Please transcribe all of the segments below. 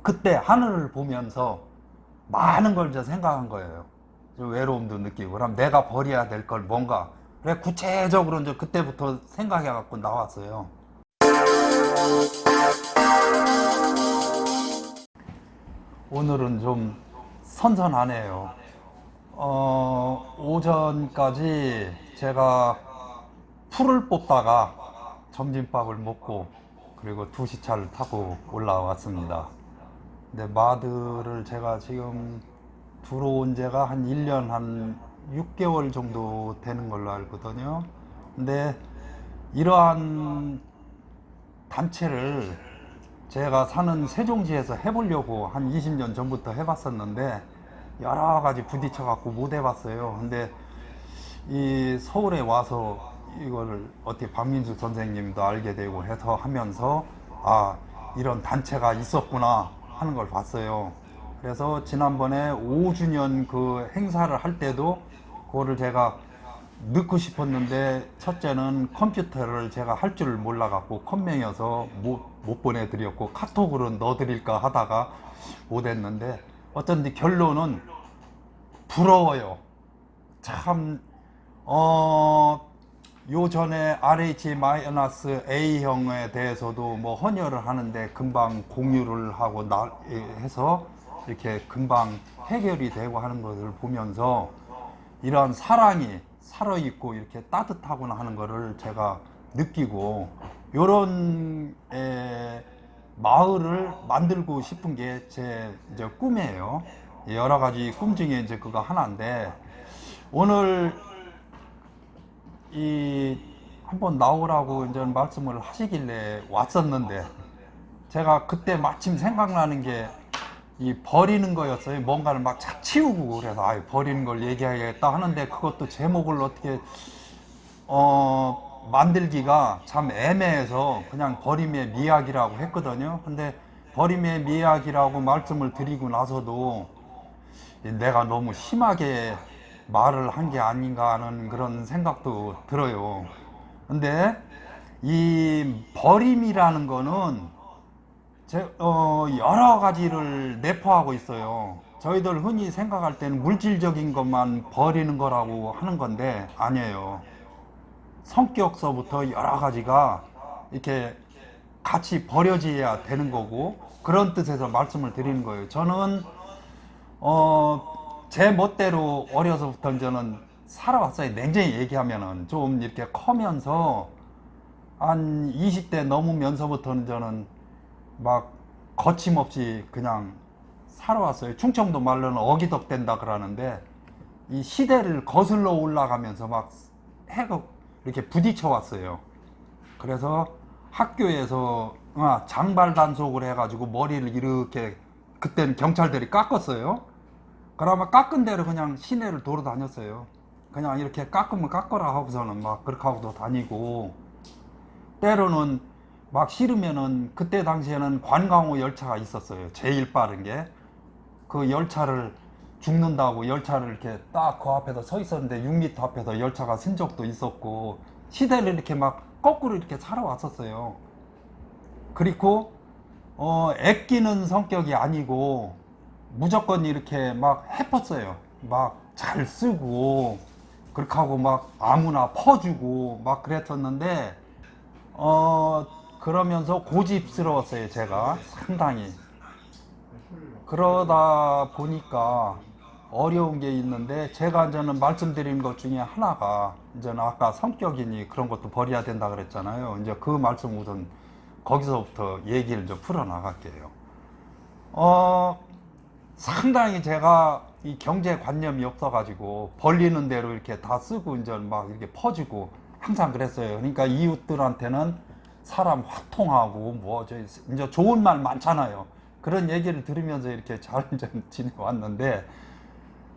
그때 하늘을 보면서 많은 걸 이제 생각한 거예요. 외로움도 느끼고, 그럼 내가 버려야 될 걸 뭔가. 그래, 구체적으로 이제 그때부터 생각해 갖고 나왔어요. 오늘은 좀 선선하네요. 오전까지 제가 풀을 뽑다가 점심밥을 먹고 그리고 2시차를 타고 올라왔습니다. 근데 마드를 제가 지금 들어온 지가 한 1년 한 6개월 정도 되는 걸로 알거든요. 근데 이러한 단체를 제가 사는 세종시에서 해보려고 한 20년 전부터 해봤었는데 여러 가지 부딪혀 갖고 못 해봤어요. 근데 이 서울에 와서 이거를 어떻게 박민숙 선생님도 알게 되고 해서 하면서 아, 이런 단체가 있었구나 하는 걸 봤어요. 그래서 지난번에 5주년 그 행사를 할 때도 그거를 제가 넣고 싶었는데 첫째는 컴퓨터를 제가 할 줄 몰라갖고 컴맹이어서 못 보내드렸고 카톡으로 넣어드릴까 하다가 못했는데 어쩐지 결론은 부러워요. 참, 요 전에 RH-A형에 대해서도 뭐 헌혈을 하는데 금방 공유를 하고 해서 이렇게 금방 해결이 되고 하는 것을 보면서 이런 사랑이 살아있고 이렇게 따뜻하구나 하는 것을 제가 느끼고 요런 마을을 만들고 싶은 게 제 이제 꿈이에요. 여러 가지 꿈 중에 이제 그거 하나인데 오늘 이 한번 나오라고 이제 말씀을 하시길래 왔었는데 제가 그때 마침 생각나는 게 이 버리는 거였어요. 뭔가를 막 치우고 그래서 아 버리는 걸 얘기해야겠다 하는데 그것도 제목을 어떻게 만들기가 참 애매해서 그냥 버림의 미학이라고 했거든요. 근데 버림의 미학이라고 말씀을 드리고 나서도 내가 너무 심하게 말을 한 게 아닌가 하는 그런 생각도 들어요. 근데 이 버림이라는 거는 여러 가지를 내포하고 있어요. 저희들 흔히 생각할 때는 물질적인 것만 버리는 거라고 하는 건데 아니에요. 성격서부터 여러 가지가 이렇게 같이 버려져야 되는 거고 그런 뜻에서 말씀을 드리는 거예요. 저는 제 멋대로 어려서부터 저는 살아왔어요. 냉정히 얘기하면은 좀 이렇게 커면서 한 20대 넘으면서부터는 저는 막 거침없이 그냥 살아왔어요. 충청도 말로는 어기덕된다 그러는데 이 시대를 거슬러 올라가면서 막 해가 이렇게 부딪혀 왔어요. 그래서 학교에서 장발 단속을 해가지고 머리를 이렇게 그때는 경찰들이 깎았어요. 그러면 깎은 대로 그냥 시내를 돌아다녔어요. 그냥 이렇게 깎으면 깎아라 하고서는 막 그렇게 하고도 다니고 때로는 막 싫으면은 그때 당시에는 관광호 열차가 있었어요. 제일 빠른 게. 그 열차를 죽는다고 열차를 이렇게 딱 그 앞에서 서 있었는데 6m 앞에서 열차가 쓴 적도 있었고 시대를 이렇게 막 거꾸로 이렇게 살아왔었어요. 그리고 애끼는 성격이 아니고 무조건 이렇게 막 해펐어요. 막 잘 쓰고 그렇게 하고 막 아무나 퍼주고 막 그랬었는데 그러면서 고집스러웠어요. 제가 상당히. 그러다 보니까 어려운 게 있는데 제가 이제는 말씀드린 것 중에 하나가 이제는 아까 성격이니 그런 것도 버려야 된다 그랬잖아요. 이제 그 말씀 우선 거기서부터 얘기를 좀 풀어나갈게요. 어, 상당히 제가 이 경제관념이 없어가지고 벌리는 대로 이렇게 다 쓰고 이제 막 이렇게 퍼주고 항상 그랬어요. 그러니까 이웃들한테는 사람 화통하고 뭐 이제 좋은 말 많잖아요. 그런 얘기를 들으면서 이렇게 잘 이제 지내왔는데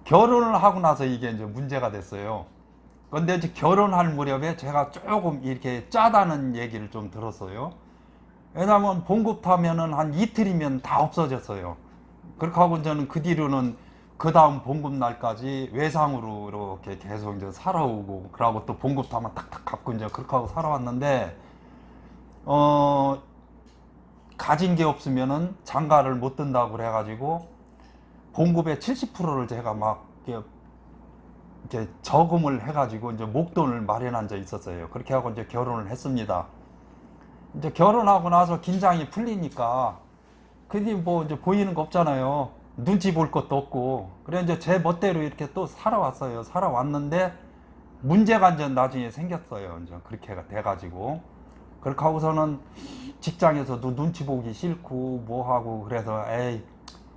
결혼을 하고 나서 이게 이제 문제가 됐어요. 근데 이제 결혼할 무렵에 제가 조금 이렇게 짜다는 얘기를 좀 들었어요. 왜냐면 봉급 타면은 한 이틀이면 다 없어졌어요. 그렇게 하고 저는 그 뒤로는 그 다음 봉급 날까지 외상으로 이렇게 계속 이제 살아오고 그러고 또 봉급 타면 탁탁 갚고 이제 그렇게 하고 살아왔는데 어 가진 게 없으면은 장가를 못 든다고 그래가지고 봉급의 70%를 제가 막 이렇게 저금을 해가지고 이제 목돈을 마련한 적이 있었어요. 그렇게 하고 이제 결혼을 했습니다. 이제 결혼하고 나서 긴장이 풀리니까 그게 뭐 이제 보이는 거 없잖아요. 눈치 볼 것도 없고. 그래 이제 제 멋대로 이렇게 또 살아왔어요. 살아왔는데 문제가 이제 나중에 생겼어요. 이제 그렇게 돼가지고 그렇게 하고서는 직장에서도 눈치 보기 싫고 뭐 하고 그래서 에이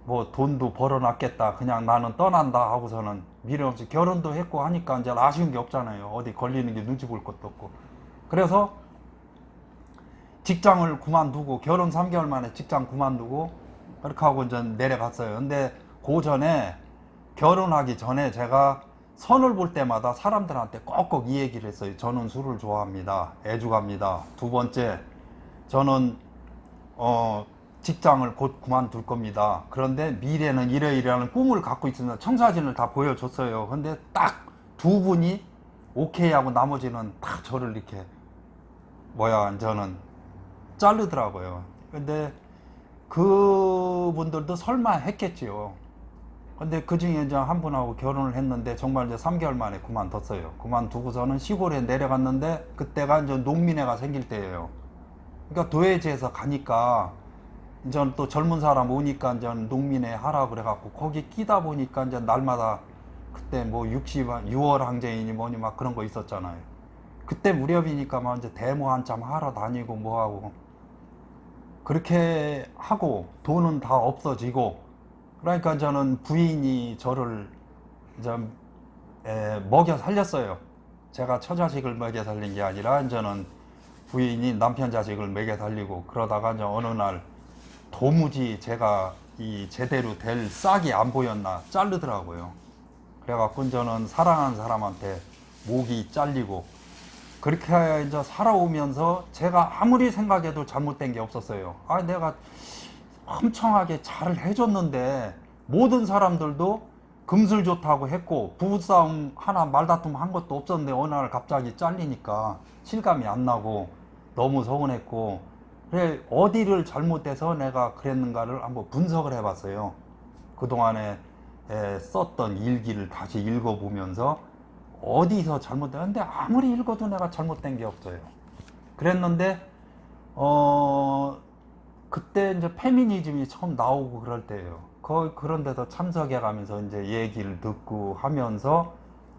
뭐 돈도 벌어놨겠다 그냥 나는 떠난다 하고서는 미련 없이 결혼도 했고 하니까 이제 아쉬운 게 없잖아요. 어디 걸리는 게 눈치 볼 것도 없고. 그래서 직장을 그만두고 결혼 3개월 만에 직장 그만두고 그렇게 하고 이제 내려갔어요. 근데 그 전에 결혼하기 전에 제가 선을 볼 때마다 사람들한테 꼭꼭 이 얘기를 했어요. 저는 술을 좋아합니다. 애주갑니다. 두 번째, 저는 직장을 곧 그만둘 겁니다. 그런데 미래는 이러이러한 꿈을 갖고 있습니다. 청사진을 다 보여줬어요. 근데 딱 두 분이 오케이 하고 나머지는 다 저를 이렇게 저는 자르더라고요. 근데 그분들도 설마 했겠지요. 근데 그 중에 이제 한 분하고 결혼을 했는데 정말 이제 3개월 만에 그만뒀어요. 그만두고서는 시골에 내려갔는데 그때가 이제 농민회가 생길 때예요. 그러니까 도회지에서 가니까 이제 또 젊은 사람 오니까 이제 농민회 하라 그래갖고 거기 끼다 보니까 이제 날마다 그때 뭐 6월 항쟁이니 뭐니 막 그런 거 있었잖아요. 그때 무렵이니까 막 이제 데모 한참 하러 다니고 뭐 하고 그렇게 하고 돈은 다 없어지고 그러니까 저는 부인이 저를 이제 먹여 살렸어요. 제가 처자식을 먹여 살린 게 아니라 저는 부인이 남편 자식을 먹여 살리고 그러다가 이제 어느 날 도무지 제가 이 제대로 될 싹이 안 보였나 자르더라고요. 그래갖고 저는 사랑하는 사람한테 목이 잘리고 그렇게 이제 살아오면서 제가 아무리 생각해도 잘못된 게 없었어요. 아, 내가 엄청나게 잘 해줬는데 모든 사람들도 금술 좋다고 했고 부부싸움 하나 말다툼 한 것도 없었는데 어느 날 갑자기 잘리니까 실감이 안 나고 너무 서운했고 그래 어디를 잘못해서 내가 그랬는가를 한번 분석을 해봤어요. 그동안에 썼던 일기를 다시 읽어보면서 어디서 잘못됐는데 아무리 읽어도 내가 잘못된 게 없어요. 그랬는데 그때 이제 페미니즘이 처음 나오고 그럴 때예요. 그런 데서 참석해 가면서 이제 얘기를 듣고 하면서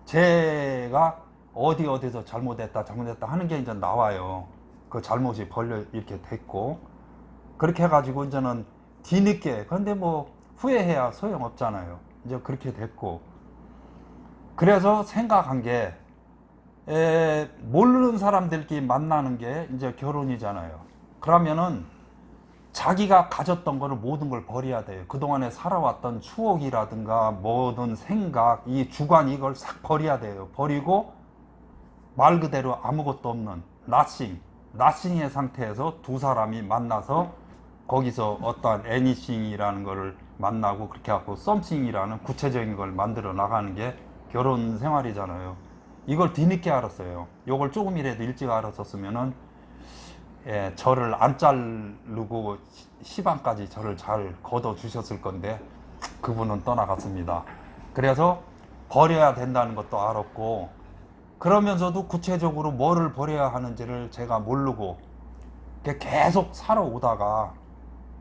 제가 어디서 잘못했다 하는 게 이제 나와요. 그 잘못이 이렇게 됐고 그렇게 해가지고 이제는 뒤늦게 그런데 뭐 후회해야 소용없잖아요. 이제 그렇게 됐고 그래서 생각한 게 모르는 사람들끼리 만나는 게 이제 결혼이잖아요. 그러면은 자기가 가졌던 거를 모든 걸 버려야 돼요. 그동안에 살아왔던 추억이라든가 모든 생각, 이 주관 이걸 싹 버려야 돼요. 버리고 말 그대로 아무것도 없는 nothing의 상태에서 두 사람이 만나서 거기서 어떠한 anything이라는 거를 만나고 그렇게 하고 something이라는 구체적인 걸 만들어 나가는 게 결혼 생활이잖아요. 이걸 뒤늦게 알았어요. 이걸 조금이라도 일찍 알았었으면은 저를 안 자르고 시방까지 저를 잘 걷어 주셨을 건데 그분은 떠나갔습니다. 그래서 버려야 된다는 것도 알았고 그러면서도 구체적으로 뭐를 버려야 하는지를 제가 모르고 계속 살아오다가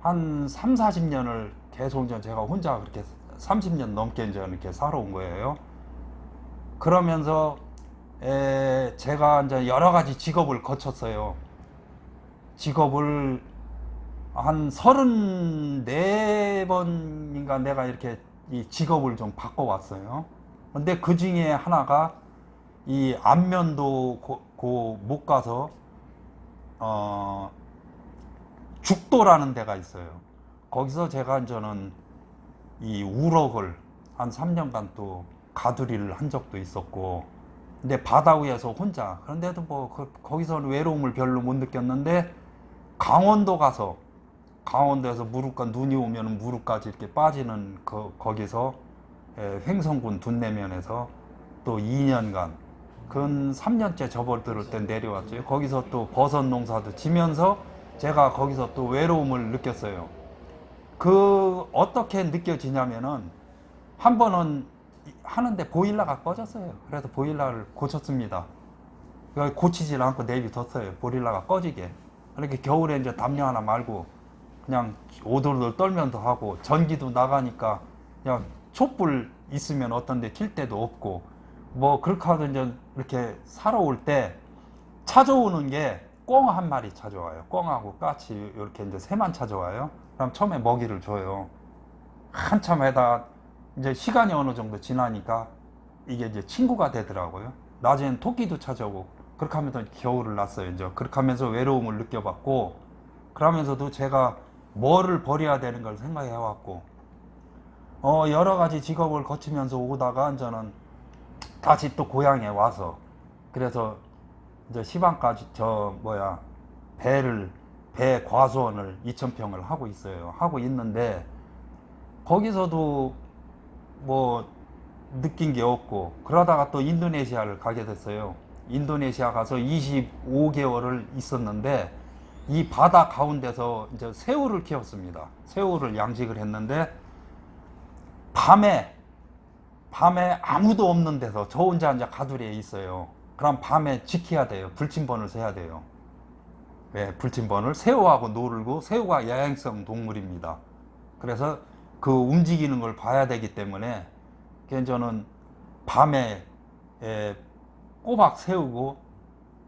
한 3, 40년을 계속 제가 혼자 그렇게 30년 넘게 이렇게 살아온 거예요. 그러면서 제가 이제 여러 가지 직업을 거쳤어요. 직업을 한 34번인가 내가 이렇게 이 직업을 좀 바꿔왔어요. 근데 그 중에 하나가 이 안면도 못 가서 죽도라는 데가 있어요. 거기서 제가 저는 이 우럭을 한 3년간 또 가두리를 한 적도 있었고 근데 바다 위에서 혼자 그런데도 뭐 거기서는 외로움을 별로 못 느꼈는데 강원도에서 무릎과 눈이 오면 무릎까지 이렇게 빠지는 거기서 횡성군 둔내면에서 또 2년간 근 3년째 접어들을 때 내려왔죠. 거기서 또 버섯 농사도 지면서 제가 거기서 또 외로움을 느꼈어요. 그 어떻게 느껴지냐면은 한 번은 하는데 보일러가 꺼졌어요. 그래서 보일러를 고쳤습니다. 그걸 고치질 않고 내비뒀어요. 보일러가 꺼지게. 이렇게 겨울에 이제 담요 하나 말고 그냥 오돌오돌 떨면서 하고, 전기도 나가니까 그냥 촛불 있으면 어떤 데 킬 데도 없고, 뭐 그렇게 하도 이제 이렇게 살아올 때 찾아오는 게 꿩 한 마리 찾아와요. 꿩하고 까치 이렇게 이제 새만 찾아와요. 그럼 처음에 먹이를 줘요. 한참 하다 이제 시간이 어느 정도 지나니까 이게 이제 친구가 되더라고요. 낮에는 토끼도 찾아오고, 그렇게 하면서 겨울을 났어요. 이제 그렇게 하면서 외로움을 느껴봤고, 그러면서도 제가 뭐를 버려야 되는 걸 생각해 왔고, 여러 가지 직업을 거치면서 오다가 저는 다시 또 고향에 와서, 그래서 이제 시방까지 배 과수원을 2,000평을 하고 있어요. 하고 있는데 거기서도 뭐 느낀 게 없고, 그러다가 또 인도네시아를 가게 됐어요. 인도네시아 가서 25개월을 있었는데 이 바다 가운데서 이제 새우를 키웠습니다. 새우를 양식을 했는데 밤에 아무도 없는 데서 저 혼자 이제 가두리에 있어요. 그럼 밤에 지켜야 돼요. 불침번을 세야 돼요. 왜 불침번을? 새우하고 놀고, 새우가 야행성 동물입니다. 그래서 그 움직이는 걸 봐야 되기 때문에 저는 밤에 꼬박 세우고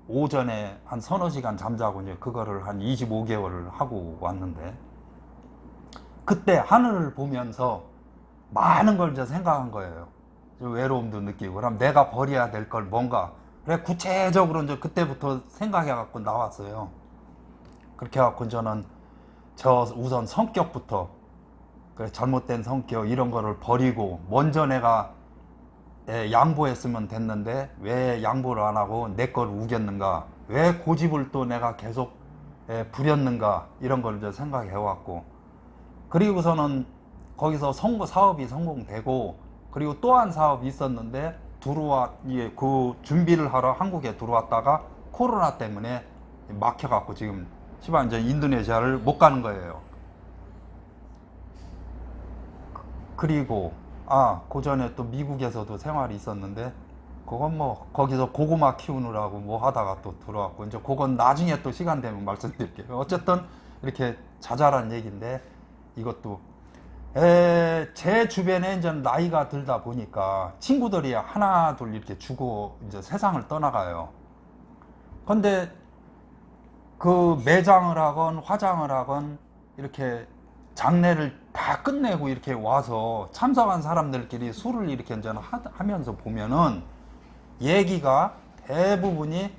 오전에 한 서너 시간 잠자고 이제 그거를 한 25개월을 하고 왔는데, 그때 하늘을 보면서 많은 걸 이제 생각한 거예요. 외로움도 느끼고, 그럼 내가 버려야 될 걸 뭔가. 그래 구체적으로 이제 그때부터 생각해 갖고 나왔어요. 그렇게 해갖고 저는 우선 성격부터, 그래 잘못된 성격 이런 거를 버리고, 먼저 내가 양보했으면 됐는데 왜 양보를 안 하고 내 걸 우겼는가, 왜 고집을 또 내가 계속 부렸는가, 이런 걸 이제 생각해 왔고, 그리고서는 거기서 사업이 성공되고, 그리고 또 한 사업이 있었는데 그 준비를 하러 한국에 들어왔다가 코로나 때문에 막혀갖고 지금 시방 이제 인도네시아를 못 가는 거예요. 그리고 그 전에 또 미국에서도 생활이 있었는데, 그건 뭐 거기서 고구마 키우느라고 뭐 하다가 또 들어왔고, 이제 그건 나중에 또 시간 되면 말씀드릴게요. 어쨌든 이렇게 자잘한 얘기인데, 이것도 제 주변에 이제 나이가 들다 보니까 친구들이 하나 둘 이렇게 주고 이제 세상을 떠나가요. 근데 그 매장을 하건 화장을 하건 이렇게 장례를 다 끝내고 이렇게 와서 참석한 사람들끼리 술을 이렇게 이제 하면서 보면은 얘기가 대부분이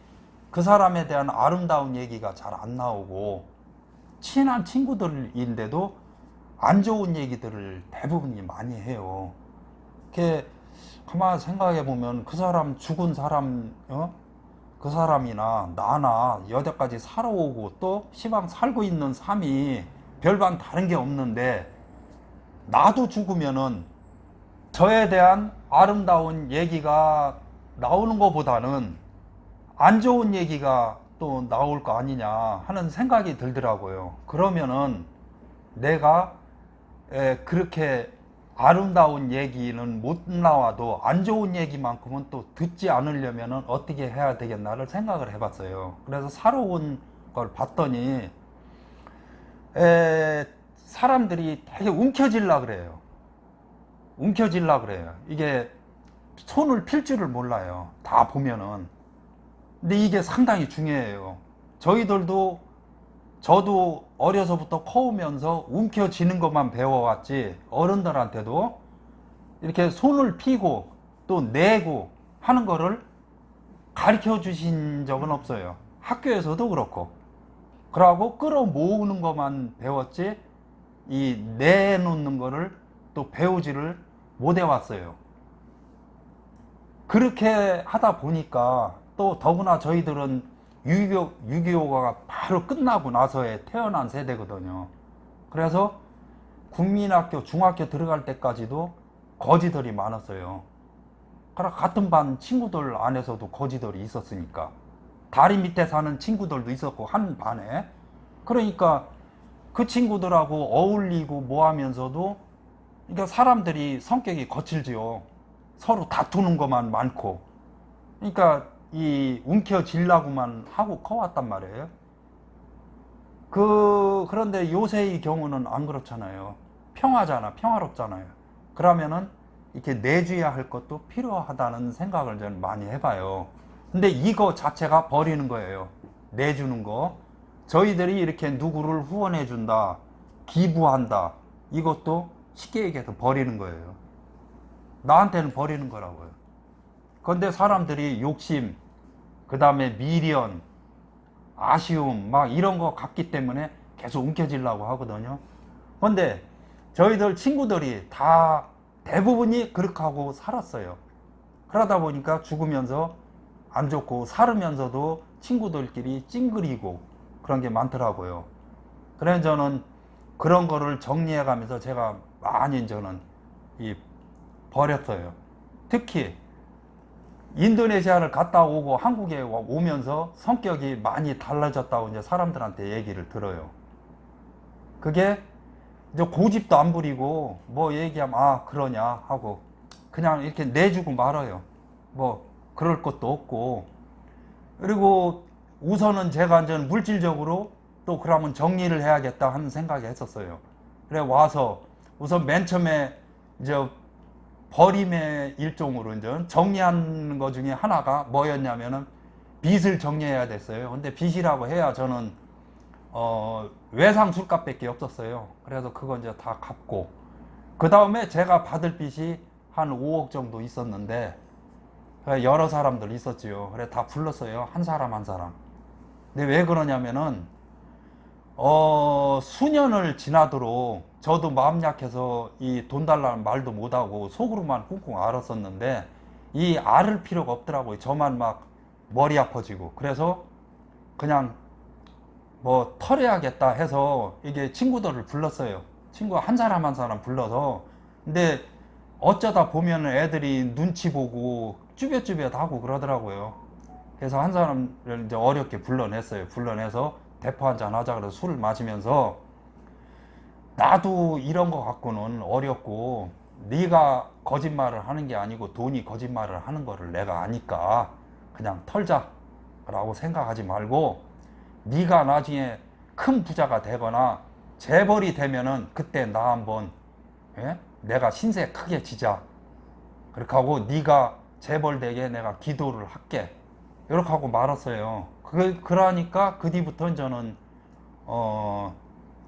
그 사람에 대한 아름다운 얘기가 잘 안 나오고, 친한 친구들인데도 안 좋은 얘기들을 대부분이 많이 해요. 이렇게 가만히 생각해 보면 그 사람, 죽은 사람, 그 사람이나 나나 여태까지 살아오고 또 시방 살고 있는 삶이 별반 다른 게 없는데, 나도 죽으면은 저에 대한 아름다운 얘기가 나오는 것보다는 안 좋은 얘기가 또 나올 거 아니냐 하는 생각이 들더라고요. 그러면은 내가 그렇게 아름다운 얘기는 못 나와도 안 좋은 얘기만큼은 또 듣지 않으려면 어떻게 해야 되겠나를 생각을 해봤어요. 그래서 살아온 걸 봤더니 사람들이 되게 움켜질라 그래요. 움켜질라 그래요. 이게 손을 필 줄을 몰라요. 다 보면은. 근데 이게 상당히 중요해요. 저도 어려서부터 커오면서 움켜쥐는 것만 배워왔지, 어른들한테도 이렇게 손을 피고 또 내고 하는 거를 가르쳐 주신 적은 없어요. 학교에서도 그렇고. 그러고 끌어모으는 것만 배웠지, 이 내놓는 거를 또 배우지를 못 해왔어요. 그렇게 하다 보니까 또 더구나 저희들은 6.25가 바로 끝나고 나서에 태어난 세대거든요. 그래서 국민학교, 중학교 들어갈 때까지도 거지들이 많았어요. 그러니까 같은 반 친구들 안에서도 거지들이 있었으니까. 다리 밑에 사는 친구들도 있었고, 한 반에. 그러니까 그 친구들하고 어울리고 뭐 하면서도, 그러니까 사람들이 성격이 거칠지요. 서로 다투는 것만 많고. 그러니까 이 움켜쥐려고만 하고 커왔단 말이에요. 그런데 요새의 경우는 안 그렇잖아요. 평화잖아, 평화롭잖아요. 그러면은 이렇게 내줘야 할 것도 필요하다는 생각을 저는 많이 해봐요. 근데 이거 자체가 버리는 거예요. 내주는 거. 저희들이 이렇게 누구를 후원해준다, 기부한다, 이것도 쉽게 얘기해서 버리는 거예요. 나한테는 버리는 거라고요. 그런데 사람들이 욕심, 그 다음에 미련, 아쉬움 막 이런 거 갖기 때문에 계속 움켜쥐려고 하거든요. 근데 저희들 친구들이 다 대부분이 그렇게 하고 살았어요. 그러다 보니까 죽으면서 안 좋고 살으면서도 친구들끼리 찡그리고 그런 게 많더라고요. 그래서 저는 그런 거를 정리해 가면서 제가 많이 저는 이 버렸어요. 특히 인도네시아를 갔다 오고 한국에 오면서 성격이 많이 달라졌다고 이제 사람들한테 얘기를 들어요. 그게 이제 고집도 안 부리고 뭐 얘기하면 아 그러냐 하고 그냥 이렇게 내주고 말아요. 뭐 그럴 것도 없고. 그리고 우선은 제가 이제 물질적으로 또 그러면 정리를 해야겠다 하는 생각이 했었어요. 그래 와서 우선 맨 처음에 이제 버림의 일종으로 이제 정리하는 것 중에 하나가 뭐였냐면은 빚을 정리해야 됐어요. 근데 빚이라고 해야 저는 외상 술값밖에 없었어요. 그래서 그거 이제 다 갚고 그 다음에 제가 받을 빚이 한 5억 정도 있었는데 여러 사람들 있었지요. 그래 다 불렀어요. 한 사람 한 사람. 근데 왜 그러냐면은 수년을 지나도록 저도 마음 약해서 이 돈 달라는 말도 못하고 속으로만 쿵쿵 앓았었는데 이 앓을 필요가 없더라고요. 저만 막 머리 아파지고. 그래서 그냥 뭐 털어야겠다 해서 이게 친구들을 불렀어요. 친구 한 사람 한 사람 불러서. 근데 어쩌다 보면 애들이 눈치 보고 쭈뼛쭈뼛 하고 그러더라고요. 그래서 한 사람을 이제 어렵게 불러냈어요. 불러내서 대포 한잔 하자 그래서 술을 마시면서 나도 이런 거 갖고는 어렵고 네가 거짓말을 하는 게 아니고 돈이 거짓말을 하는 거를 내가 아니까 그냥 털자 라고 생각하지 말고 네가 나중에 큰 부자가 되거나 재벌이 되면은 그때 나 한번 내가 신세 크게 지자 그렇게 하고 네가 재벌 되게 내가 기도를 할게 이렇게 하고 말았어요. 그러니까 그 뒤부터 저는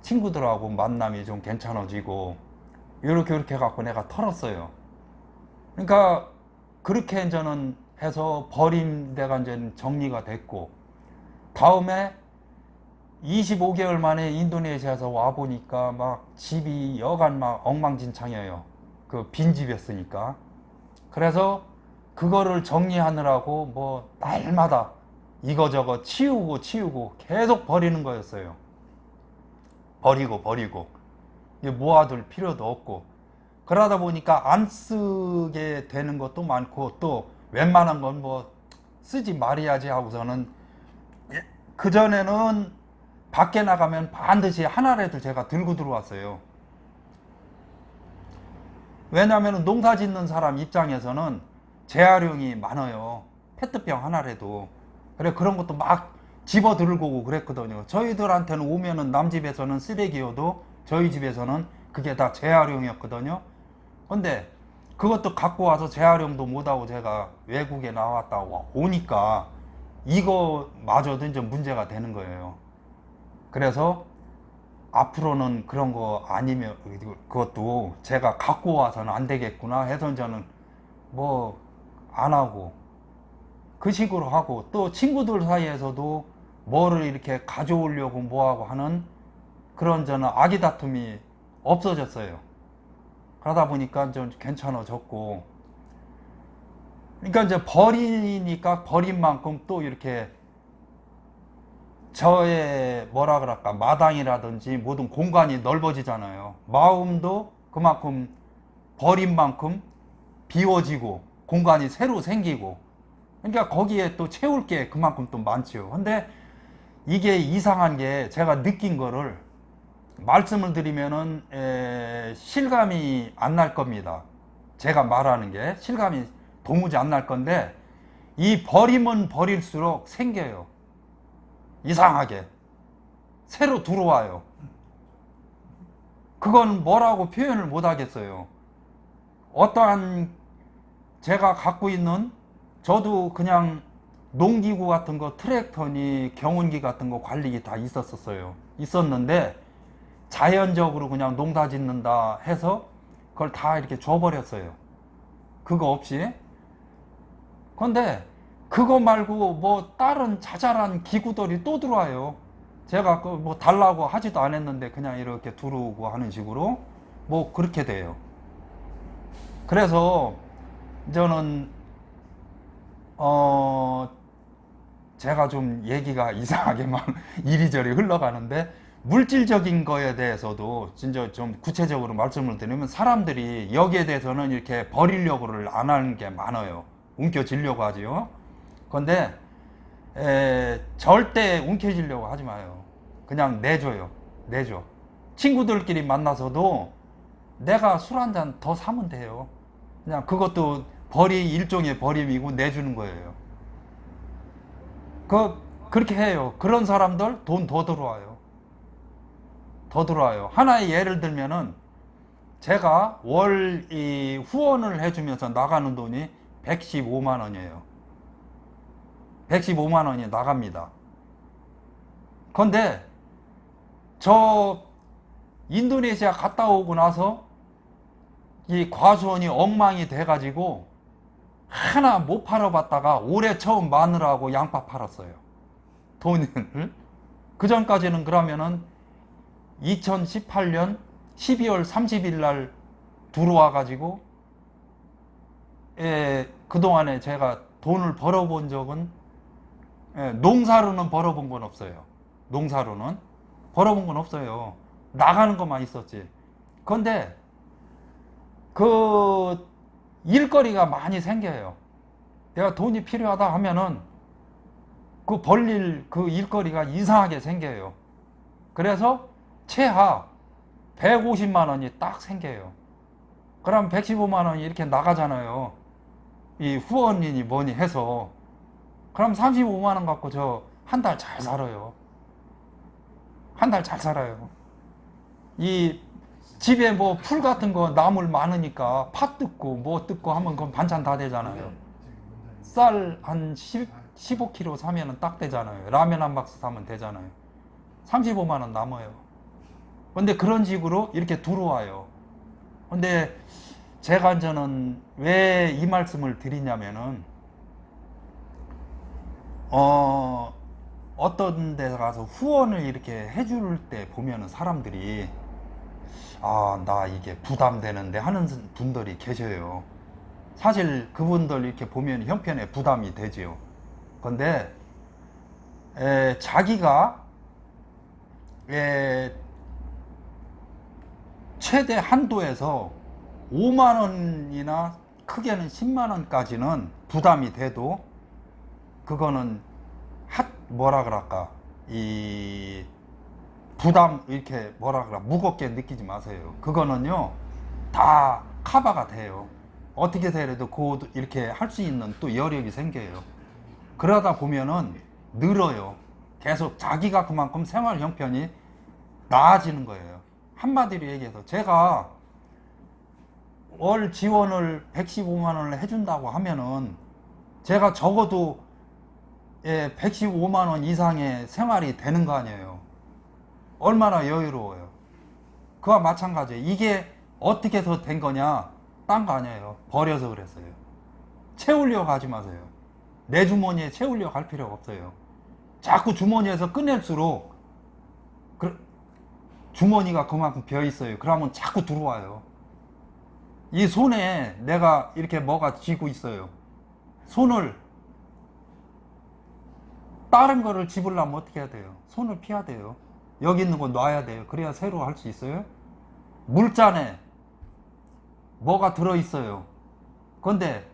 친구들하고 만남이 좀 괜찮아지고 이렇게 해갖고 내가 털었어요. 그러니까 그렇게 저는 해서 버림대가 이제 정리가 됐고 다음에 25개월 만에 인도네시아에서 와 보니까 막 집이 여간 막 엉망진창이에요. 그 빈집이었으니까. 그래서 그거를 정리하느라고 뭐 날마다 이거저거 치우고 계속 버리는 거였어요. 버리고 모아둘 필요도 없고 그러다 보니까 안 쓰게 되는 것도 많고 또 웬만한 건 뭐 쓰지 말아야지 하고서는 그전에는 밖에 나가면 반드시 하나라도 제가 들고 들어왔어요. 왜냐하면 농사 짓는 사람 입장에서는 재활용이 많아요. 페트병 하나라도. 그래 그런 것도 막 집어 들고 오고 그랬거든요. 저희들한테는 오면은 남 집에서는 쓰레기여도 저희 집에서는 그게 다 재활용이었거든요. 근데 그것도 갖고 와서 재활용도 못하고 제가 외국에 나왔다 오니까 이거마저도 이제 문제가 되는 거예요. 그래서 앞으로는 그런 거 아니면 그것도 제가 갖고 와서는 안 되겠구나 해서 저는 뭐 안 하고 그 식으로 하고 또 친구들 사이에서도 뭐를 이렇게 가져오려고 뭐하고 하는 그런 저는 악의 다툼이 없어졌어요. 그러다 보니까 좀 괜찮아졌고 그러니까 이제 버리니까 버린 만큼 또 이렇게 저의 뭐라 그럴까 마당이라든지 모든 공간이 넓어지잖아요. 마음도 그만큼 버린 만큼 비워지고 공간이 새로 생기고 그러니까 거기에 또 채울 게 그만큼 또 많죠. 근데 이게 이상한 게 제가 느낀 거를 말씀을 드리면은 실감이 안 날 겁니다. 제가 말하는 게 실감이 도무지 안 날 건데, 이 버리면 버릴수록 생겨요. 이상하게 새로 들어와요. 그건 뭐라고 표현을 못 하겠어요. 어떠한 제가 갖고 있는, 저도 그냥 농기구 같은 거, 트랙터니 경운기 같은 거 관리기 다 있었는데 자연적으로 그냥 농사 짓는다 해서 그걸 다 이렇게 줘버렸어요. 그거 없이. 근데 그거 말고 뭐 다른 자잘한 기구들이 또 들어와요. 제가 그 뭐 달라고 하지도 않았는데 그냥 이렇게 들어오고 하는 식으로 뭐 그렇게 돼요. 그래서 저는 제가 좀 얘기가 이상하게 막 이리저리 흘러가는데, 물질적인 거에 대해서도 진짜 좀 구체적으로 말씀을 드리면, 사람들이 여기에 대해서는 이렇게 버리려고를 안 하는 게 많아요. 움켜쥐려고 하지요. 그런데 절대 움켜쥐려고 하지 마요. 그냥 내줘요. 내줘. 친구들끼리 만나서도 내가 술 한 잔 더 사면 돼요. 그냥 그것도 일종의 버림이고 내주는 거예요. 그렇게 해요. 그런 사람들 돈 더 들어와요. 더 들어와요. 하나의 예를 들면은, 제가 월 이 후원을 해주면서 나가는 돈이 115만 원이에요. 115만 원이 나갑니다. 그런데 저 인도네시아 갔다 오고 나서 이 과수원이 엉망이 돼가지고 하나 못 팔아봤다가 올해 처음 마늘하고 양파 팔았어요. 돈을. 그 전까지는 그러면은 2018년 12월 30일 날 들어와가지고, 그동안에 제가 돈을 벌어본 적은, 농사로는 벌어본 건 없어요. 농사로는 벌어본 건 없어요. 나가는 것만 있었지. 그런데 그 일거리가 많이 생겨요. 내가 돈이 필요하다 하면은 그 벌릴 그 일거리가 이상하게 생겨요. 그래서 최하 150만 원이 딱 생겨요. 그럼 115만 원이 이렇게 나가잖아요. 이 후원이니 뭐니 해서. 그럼 35만 원 갖고 저 한 달 잘 살아요. 한 달 잘 살아요. 이 집에 뭐 풀 같은 거 나물 많으니까 팥 뜯고 뭐 뜯고 하면 그건 반찬 다 되잖아요. 쌀 한 15kg 사면은 딱 되잖아요. 라면 한 박스 사면 되잖아요. 35만 원 남아요. 근데 그런 식으로 이렇게 들어와요. 근데 제가 저는 왜 이 말씀을 드리냐면은, 어떤 데 가서 후원을 이렇게 해줄 때 보면은 사람들이, 나 이게 부담되는데 하는 분들이 계셔요. 사실 그분들 이렇게 보면 형편에 부담이 되지요. 근데 자기가 최대 한도에서 5만 원이나 크게는 10만 원까지는 부담이 돼도, 그거는 뭐라 그럴까, 이 부담 이렇게 뭐라 그럴까, 무겁게 느끼지 마세요. 그거는요 다 커버가 돼요. 어떻게 되래도 그 이렇게 할 수 있는 또 여력이 생겨요. 그러다 보면은 늘어요. 계속 자기가 그만큼 생활 형편이 나아지는 거예요. 한마디로 얘기해서, 제가 월 지원을 115만 원을 해준다고 하면은 제가 적어도 115만 원 이상의 생활이 되는 거 아니에요. 얼마나 여유로워요. 그와 마찬가지예요. 이게 어떻게 해서 된 거냐, 딴 거 아니에요. 버려서 그랬어요. 채우려고 하지 마세요. 내 주머니에 채우려고 할 필요가 없어요. 자꾸 주머니에서 꺼낼수록 주머니가 그만큼 비어 있어요. 그러면 자꾸 들어와요. 이 손에 내가 이렇게 뭐가 쥐고 있어요. 손을, 다른 거를 집으려면 어떻게 해야 돼요? 손을 피해야 돼요. 여기 있는 거 놔야 돼요. 그래야 새로 할 수 있어요. 물잔에 뭐가 들어있어요. 그런데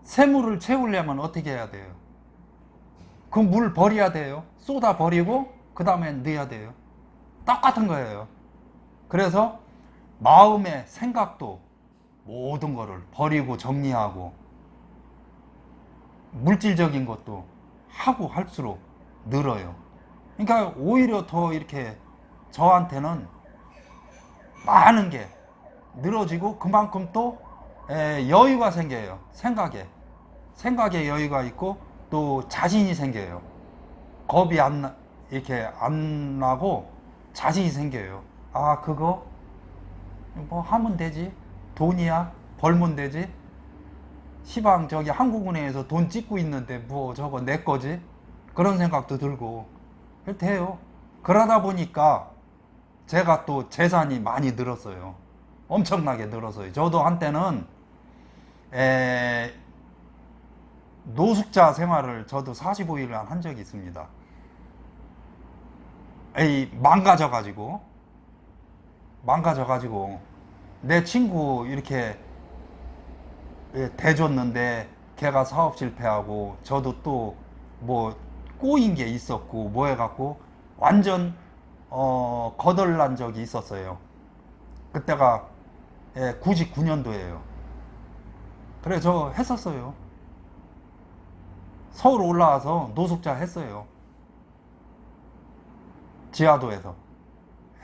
새물을 채우려면 어떻게 해야 돼요? 그 물 버려야 돼요. 쏟아 버리고 그 다음에 넣어야 돼요. 똑같은 거예요. 그래서 마음의 생각도 모든 거를 버리고 정리하고 물질적인 것도 하고 할수록 늘어요. 그러니까 오히려 더 이렇게 저한테는 많은 게 늘어지고 그만큼 또 여유가 생겨요. 생각에 여유가 있고 또 자신이 생겨요. 겁이 이렇게 안 나고 자신이 생겨요. 아, 그거 뭐 하면 되지. 돈이야. 벌면 되지. 시방 저기 한국은행에서 돈 찍고 있는데 뭐 저거 내 거지. 그런 생각도 들고 돼요. 그러다 보니까 제가 또 재산이 많이 늘었어요. 엄청나게 늘었어요. 저도 한때는 에, 노숙자 생활을 저도 45일간 한 적이 있습니다. 망가져가지고 내 친구 이렇게 대줬는데 걔가 사업 실패하고 저도 또 뭐 꼬인 게 있었고 뭐 해갖고 완전 거덜난 적이 있었어요. 그때가 99년도예요. 그래서 저 했었어요. 서울 올라와서 노숙자 했어요. 지하도에서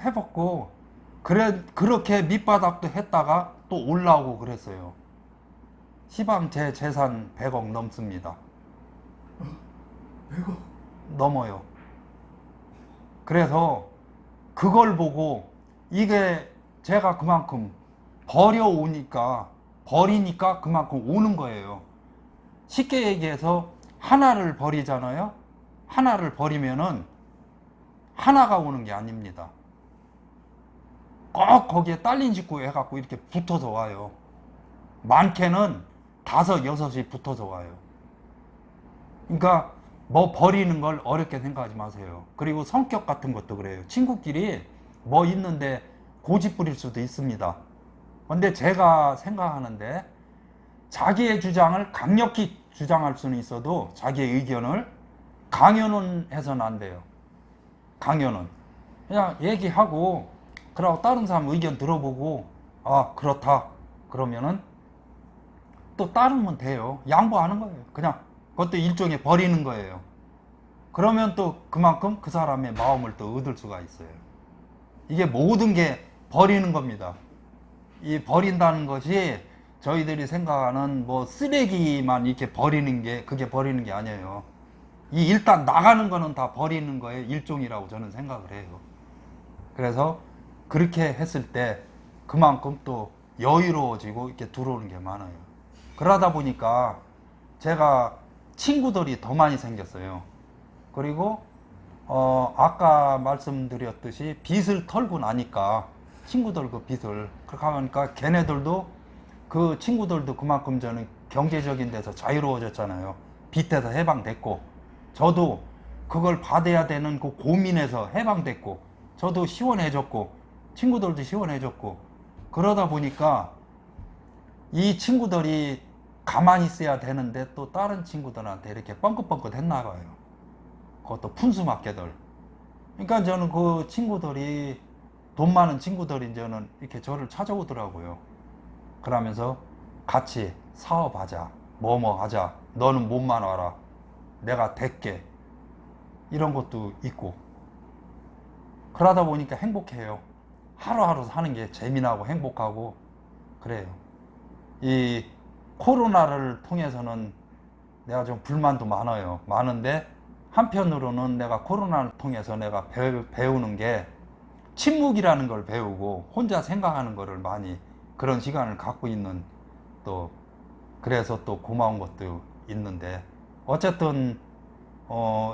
해봤고 그렇게 밑바닥도 했다가 또 올라오고 그랬어요. 시방 제 재산 100억 넘습니다. 100억. 넘어요. 그래서 그걸 보고 이게 제가 그만큼 버리니까 그만큼 오는 거예요. 쉽게 얘기해서 하나를 버리잖아요. 하나를 버리면은 하나가 오는 게 아닙니다. 꼭 거기에 딸린 직구 해갖고 이렇게 붙어서 와요. 많게는 5, 6이 붙어서 와요. 그러니까 뭐 버리는 걸 어렵게 생각하지 마세요. 그리고 성격 같은 것도 그래요. 친구끼리 뭐 있는데 고집 부릴 수도 있습니다. 근데 제가 생각하는데 자기의 주장을 강력히 주장할 수는 있어도 자기의 의견을 강요는 해서는 안 돼요. 강요는 그냥 얘기하고 그러고 다른 사람 의견 들어보고 아 그렇다 그러면은 또 따르면 돼요. 양보하는 거예요. 그냥 그것도 일종의 버리는 거예요. 그러면 또 그만큼 그 사람의 마음을 또 얻을 수가 있어요. 이게 모든 게 버리는 겁니다. 이 버린다는 것이 저희들이 생각하는 뭐 쓰레기만 이렇게 버리는 게 그게 버리는 게 아니에요. 이 일단 나가는 거는 다 버리는 거의 일종이라고 저는 생각을 해요. 그래서 그렇게 했을 때 그만큼 또 여유로워지고 이렇게 들어오는 게 많아요. 그러다 보니까 제가 친구들이 더 많이 생겼어요. 그리고 아까 말씀드렸듯이 빚을 털고 나니까 친구들 그 빚을 그렇게 하니까 걔네들도 그 친구들도 그만큼 저는 경제적인 데서 자유로워졌잖아요. 빚에서 해방됐고 저도 그걸 받아야 되는 그 고민에서 해방됐고 저도 시원해졌고 친구들도 시원해졌고 그러다 보니까 이 친구들이 가만히 있어야 되는데 또 다른 친구들한테 이렇게 뻥긋뻥긋 했나 봐요. 그것도 푼수맞게들. 그러니까 저는 그 친구들이 돈 많은 친구들이 저는 이렇게 저를 찾아오더라고요. 그러면서 같이 사업하자. 뭐뭐 하자. 너는 몸만 와라. 내가 될게. 이런 것도 있고. 그러다 보니까 행복해요. 하루하루 사는 게 재미나고 행복하고 그래요. 이 코로나를 통해서는 내가 좀 불만도 많아요. 많은데 한편으로는 내가 코로나를 통해서 내가 배우는 게 침묵이라는 걸 배우고 혼자 생각하는 거를 많이 그런 시간을 갖고 있는 또 그래서 또 고마운 것도 있는데 어쨌든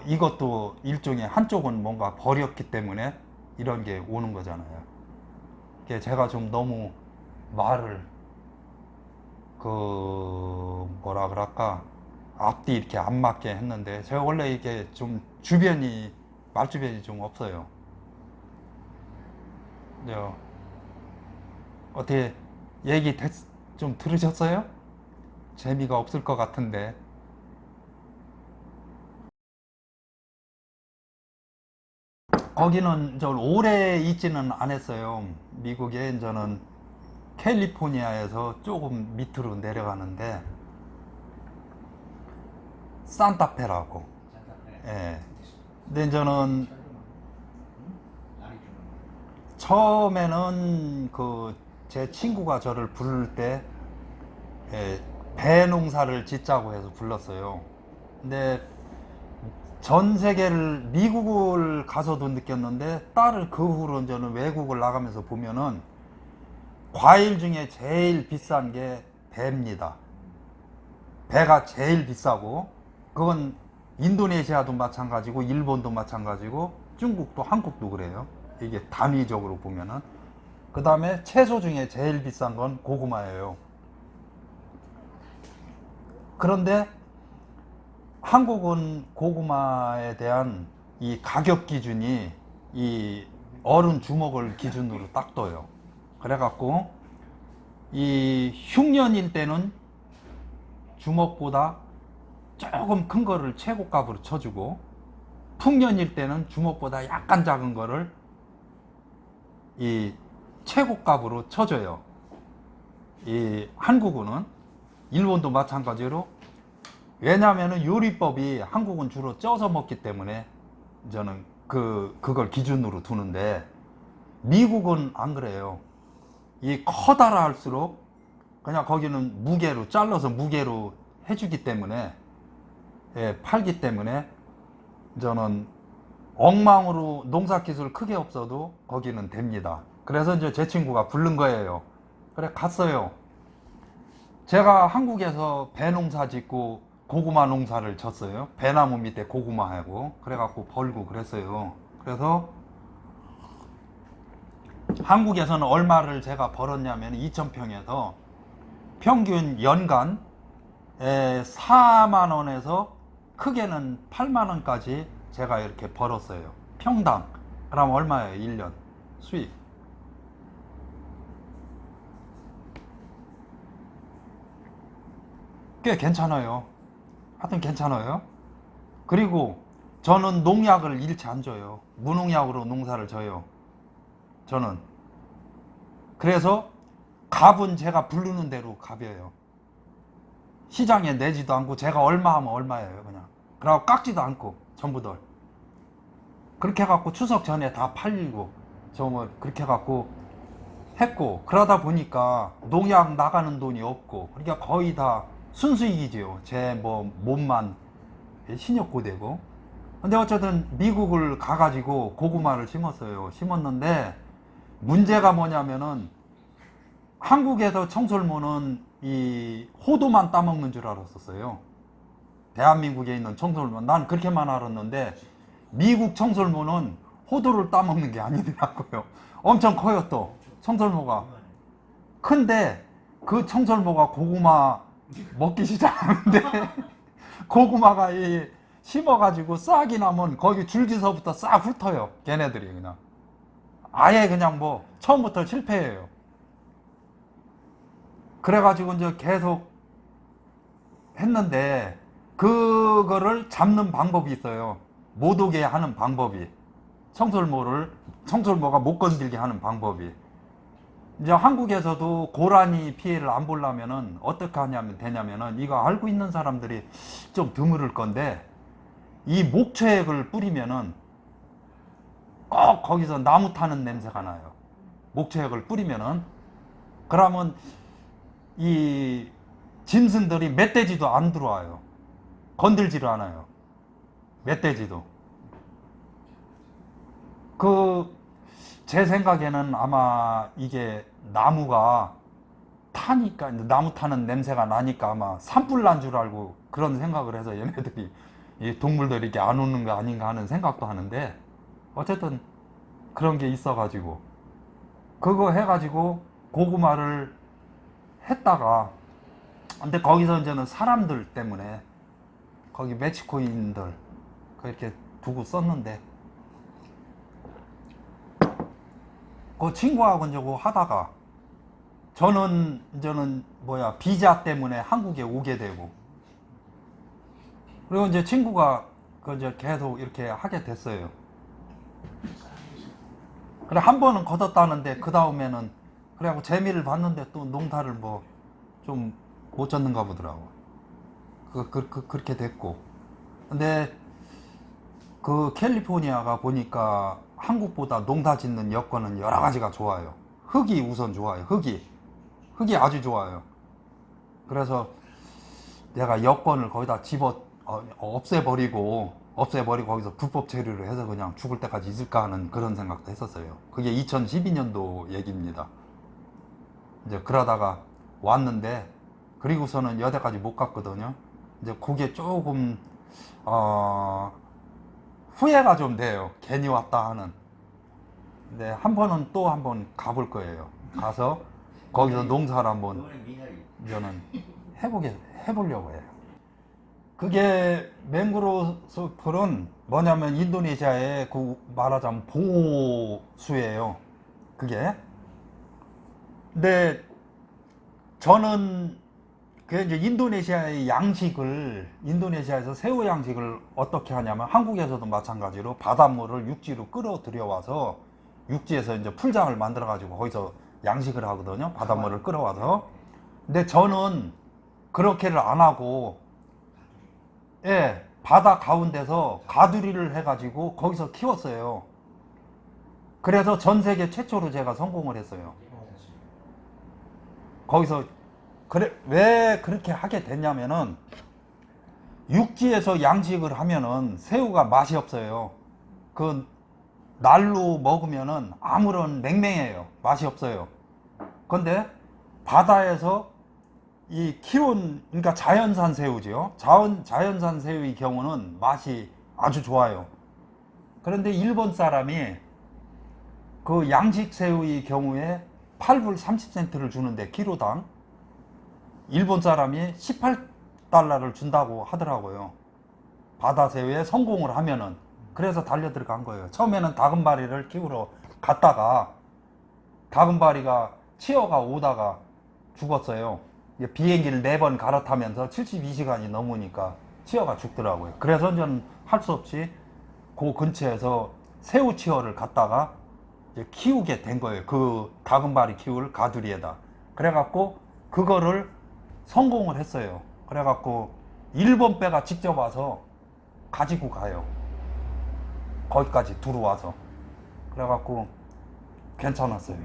이것도 일종의 한쪽은 뭔가 버렸기 때문에 이런 게 오는 거잖아요. 제가 좀 너무 말을 뭐라 그럴까 앞뒤 이렇게 안 맞게 했는데 제가 원래 이게 좀 말주변이 좀 없어요. 어떻게 얘기 좀 들으셨어요? 재미가 없을 것 같은데 거기는 저 오래 있지는 않았어요. 미국에 저는 캘리포니아에서 조금 밑으로 내려가는데 산타페라고. 예. 근데 저는 처음에는 그 제 친구가 저를 부를 때 예, 배 농사를 짓자고 해서 불렀어요. 근데 전 세계를 미국을 가서도 느꼈는데 딸을 그 후로 저는 외국을 나가면서 보면은 과일 중에 제일 비싼 게 배입니다. 배가 제일 비싸고 그건 인도네시아도 마찬가지고 일본도 마찬가지고 중국도 한국도 그래요. 이게 단위적으로 보면은 그 다음에 채소 중에 제일 비싼 건 고구마예요. 그런데 한국은 고구마에 대한 이 가격 기준이 이 어른 주먹을 기준으로 딱 둬요. 그래갖고 이 흉년일 때는 주먹보다 조금 큰 거를 최고값으로 쳐주고 풍년일 때는 주먹보다 약간 작은 거를 이 최고값으로 쳐줘요. 이 한국은 일본도 마찬가지로 왜냐하면 요리법이 한국은 주로 쪄서 먹기 때문에 저는 그걸 기준으로 두는데 미국은 안 그래요. 이 커다라 할수록 그냥 거기는 무게로 잘라서 무게로 해주기 때문에 예, 팔기 때문에 저는 엉망으로 농사 기술 크게 없어도 거기는 됩니다. 그래서 이제 제 친구가 부른 거예요. 그래 갔어요. 제가 한국에서 배 농사 짓고 고구마 농사를 졌어요. 배나무 밑에 고구마 하고 그래갖고 벌고 그랬어요. 그래서 한국에서는 얼마를 제가 벌었냐면 2,000평에서 평균 연간 4만 원에서 크게는 8만 원까지 제가 이렇게 벌었어요. 평당. 그럼 얼마예요? 1년 수익. 꽤 괜찮아요. 하여튼 괜찮아요. 그리고 저는 농약을 일치 안 줘요. 무농약으로 농사를 져요. 저는. 그래서 값은 제가 부르는 대로 값이에요. 시장에 내지도 않고 제가 얼마 하면 얼마예요. 그냥. 그러고 깎지도 않고 전부 들 그렇게 해갖고 추석 전에 다 팔리고 저 뭐 그렇게 해갖고 했고 그러다 보니까 농약 나가는 돈이 없고 그러니까 거의 다 순수익이지요. 제 뭐 몸만 신였고 되고. 근데 어쨌든 미국을 가가지고 고구마를 심었어요. 심었는데 문제가 뭐냐면은 한국에서 청설모는 이 호두만 따먹는 줄 알았었어요. 대한민국에 있는 청설모 난 그렇게만 알았는데 미국 청설모는 호두를 따먹는 게 아니더라고요. 엄청 커요. 또 청설모가 큰데 그 청설모가 고구마 먹기 시작하는데 고구마가 이 심어가지고 싹이 나면 거기 줄기서부터 싹 훑어요. 걔네들이 그냥 아예 그냥 뭐 처음부터 실패해요. 그래가지고 이제 계속 했는데 그거를 잡는 방법이 있어요. 못 오게 하는 방법이. 청설모가 못 건들게 하는 방법이. 이제 한국에서도 고라니 피해를 안 보려면은 어떻게 하냐면 되냐면은 이거 알고 있는 사람들이 좀 드물을 건데 이 목초액을 뿌리면은 꼭 거기서 나무 타는 냄새가 나요. 목초액을 뿌리면은. 그러면 이 짐승들이 멧돼지도 안 들어와요. 건들지를 않아요. 멧돼지도. 제 생각에는 아마 이게 나무가 타니까, 나무 타는 냄새가 나니까 아마 산불 난 줄 알고 그런 생각을 해서 얘네들이, 이 동물들이 이렇게 안 오는 거 아닌가 하는 생각도 하는데, 어쨌든 그런 게 있어가지고, 그거 해가지고 고구마를 했다가, 근데 거기서 이제는 사람들 때문에, 거기 멕시코인들, 그렇게 두고 썼는데, 그 친구하고 이제 하다가 저는 이제는 비자 때문에 한국에 오게 되고 그리고 이제 친구가 그 이제 계속 이렇게 하게 됐어요. 그래 한 번은 걷었다는데 그 다음에는 그래갖고 재미를 봤는데 또 농사를 뭐 좀 못 졌는가 보더라고. 그렇게 됐고. 근데 그 캘리포니아가 보니까 한국보다 농사 짓는 여건은 여러 가지가 좋아요. 흙이 우선 좋아요. 흙이 아주 좋아요. 그래서 내가 여건을 거기다 없애버리고 거기서 불법 체류를 해서 그냥 죽을 때까지 있을까 하는 그런 생각도 했었어요. 그게 2012년도 얘기입니다. 이제 그러다가 왔는데, 그리고서는 여태까지 못 갔거든요. 이제 그게 조금 후회가 좀 돼요. 괜히 왔다 하는. 근데 한 번은 또 한 번 가볼 거예요. 가서 거기서 농사를 한번 저는 해보려고 해요. 그게 맹그로브 풀은 뭐냐면 인도네시아의 그 말하자면 보호수예요. 그게. 근데 저는 그 이제 인도네시아에서 새우 양식을 어떻게 하냐면 한국에서도 마찬가지로 바닷물을 육지로 끌어들여 와서 육지에서 이제 풀장을 만들어 가지고 거기서 양식을 하거든요. 바닷물을 끌어와서. 근데 저는 그렇게를 안 하고, 예, 바다 가운데서 가두리를 해가지고 거기서 키웠어요. 그래서 전 세계 최초로 제가 성공을 했어요. 거기서. 왜 그렇게 하게 됐냐면은 육지에서 양식을 하면은 새우가 맛이 없어요. 그 날로 먹으면은 아무런 맹맹해요. 맛이 없어요. 근데 바다에서 그러니까 자연산 새우지요. 자연산 새우의 경우는 맛이 아주 좋아요. 그런데 일본 사람이 그 양식 새우의 경우에 8불 30센트를 주는데 키로당 일본 사람이 18달러를 준다고 하더라고요. 바다 새우에 성공을 하면은. 그래서 달려 들어간 거예요. 처음에는 다금바리를 키우러 갔다가 다금바리가 치어가 오다가 죽었어요. 비행기를 4번 갈아타면서 72시간이 넘으니까 치어가 죽더라고요. 그래서 저는 할 수 없이 그 근처에서 새우 치어를 갖다가 이제 키우게 된 거예요. 그 다금바리 키울 가두리에다. 그래갖고 그거를 성공을 했어요. 그래갖고 일본 배가 직접 와서 가지고 가요. 거기까지 들어와서. 그래갖고 괜찮았어요.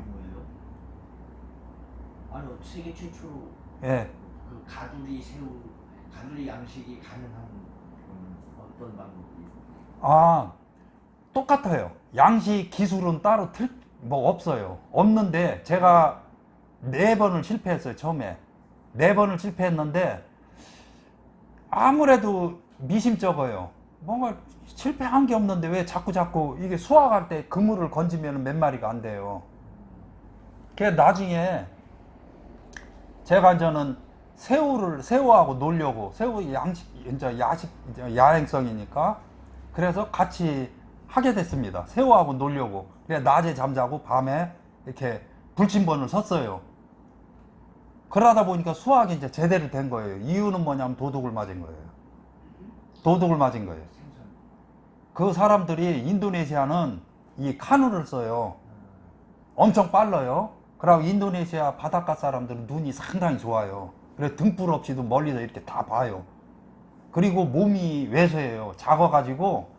아니 세계 최초로 예. 그 가두리 양식이 가능한 어떤 방법이? 똑같아요. 양식 기술은 따로 뭐 없어요. 없는데 제가 4번을 실패했어요. 처음에 4번을 실패했는데 아무래도 미심쩍어요. 뭔가 실패한 게 없는데 왜 자꾸 이게 수확할 때 그물을 건지면 몇 마리가 안 돼요. 그래서 나중에 제가 이제는 새우하고 놀려고, 새우 양식 이제 야행성이니까 그래서 같이 하게 됐습니다. 새우하고 놀려고. 그래서 낮에 잠자고 밤에 이렇게 불침번을 섰어요. 그러다 보니까 수확이 이제 제대로 된 거예요. 이유는 뭐냐면 도둑을 맞은 거예요. 그 사람들이 인도네시아는 이 카누를 써요. 엄청 빨라요. 그리고 인도네시아 바닷가 사람들은 눈이 상당히 좋아요. 그래서 등불 없이도 멀리서 이렇게 다 봐요. 그리고 몸이 왜소해요. 작아가지고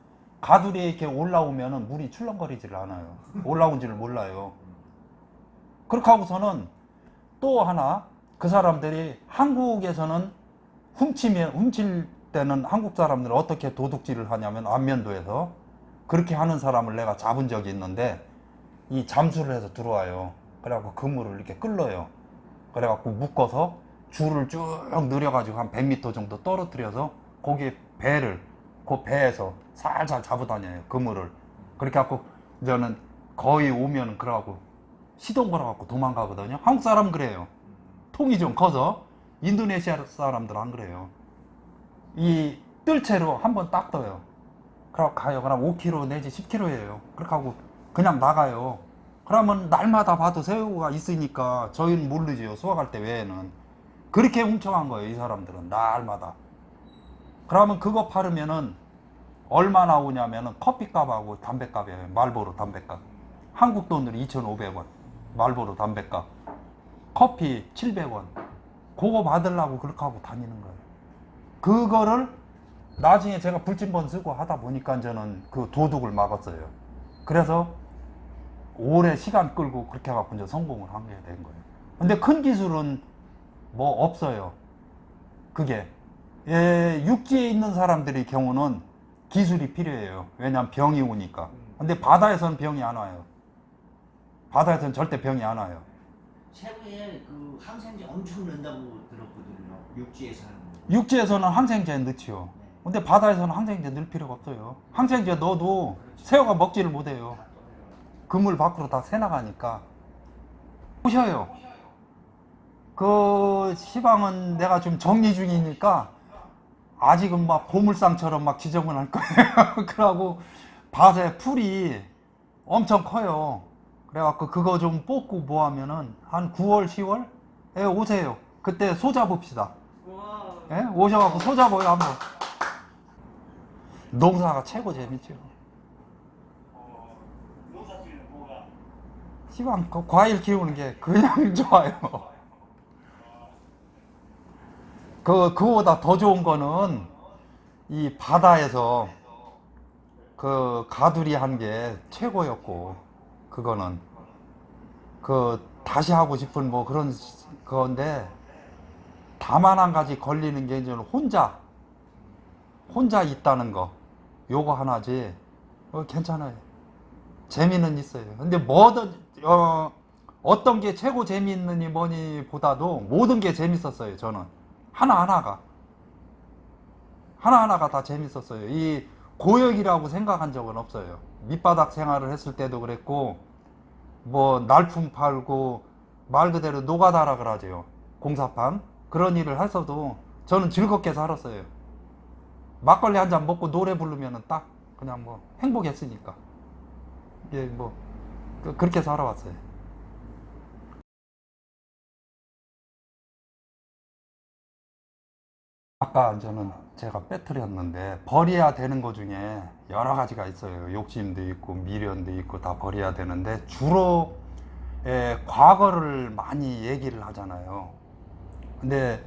가두리에 이렇게 올라오면은 물이 출렁거리질 않아요. 올라온 줄을 몰라요. 그렇게 하고서는 또 하나, 그 사람들이 한국에서는 훔칠 때는 한국 사람들은 어떻게 도둑질을 하냐면 안면도에서 그렇게 하는 사람을 내가 잡은 적이 있는데 이 잠수를 해서 들어와요. 그래갖고 그물을 이렇게 끌어요. 그래갖고 묶어서 줄을 쭉 늘여가지고 한 100m 정도 떨어뜨려서 거기에 그 배에서 살살 잡아 다녀요. 그물을. 그렇게 갖고 저는 거의 오면 그래갖고 시동 걸어갖고 도망가거든요. 한국 사람 그래요. 통이 좀 커서. 인도네시아 사람들 안 그래요. 이 뜰채로 한번 딱 떠요. 그러고 가요. 그럼 5km 내지 10km예요. 그렇게 하고 그냥 나가요. 그러면 날마다 봐도 새우가 있으니까 저희는 모르지요. 수확할 때 외에는. 그렇게 훔쳐간 거예요. 이 사람들은 날마다. 그러면 그거 팔으면은 얼마 나오냐면은 커피값하고 담배값이에요. 말보로 담배값. 한국 돈으로 2,500원. 말보로 담배값. 커피 700원. 그거 받으려고 그렇게 하고 다니는 거예요. 그거를 나중에 제가 불침번 쓰고 하다 보니까 저는 그 도둑을 막았어요. 그래서 오래 시간 끌고 그렇게 해갖고 이제 성공을 한 게 된 거예요. 근데 큰 기술은 뭐 없어요. 그게 육지에 있는 사람들의 경우는 기술이 필요해요. 왜냐하면 병이 오니까. 근데 바다에서는 병이 안 와요. 바다에서는 절대 병이 안 와요. 새우에 그 항생제 엄청 넣는다고 들었거든요. 육지에서 하는 거. 육지에서는 항생제 넣지요. 네. 근데 바다에서는 항생제 넣을 필요가 없어요. 항생제 넣어도 새우가 먹지를 못해요. 그물 밖으로 다 새나가니까. 보셔요. 그 시방은 내가 좀 정리 중이니까 아직은 막 보물상처럼 막 지저분할 거예요. 그러고 밭에 풀이 엄청 커요. 그래갖고 그거 좀 뽑고 뭐 하면은 한 9월, 10월? 에 오세요. 그때 소 잡읍시다. 예? 오셔갖고 소 잡아요, 한번. 농사가 최고 재밌죠. 시방 과일 키우는 게 그냥 좋아요. 그거보다 더 좋은 거는 이 바다에서 그 가두리 한 게 최고였고, 그거는 다시 하고 싶은 뭐 그런 건데, 다만 한 가지 걸리는 게 이제 혼자 있다는 거, 요거 하나지. 괜찮아요. 재미는 있어요. 근데 뭐든 어떤 게 최고 재미있느니 뭐니 보다도 모든 게 재밌었어요. 저는 하나하나가 다 재밌었어요. 이 고역이라고 생각한 적은 없어요. 밑바닥 생활을 했을 때도 그랬고, 뭐 날품 팔고 말 그대로 노가다라 그러죠. 공사판 그런 일을 해서도 저는 즐겁게 살았어요. 막걸리 한 잔 먹고 노래 부르면은 딱 그냥 뭐 행복했으니까. 예, 뭐 그렇게 살아왔어요. 아까 저는 제가 빼뜨렸는데 버려야 되는 것 중에 여러 가지가 있어요. 욕심도 있고 미련도 있고 다 버려야 되는데 주로 과거를 많이 얘기를 하잖아요. 근데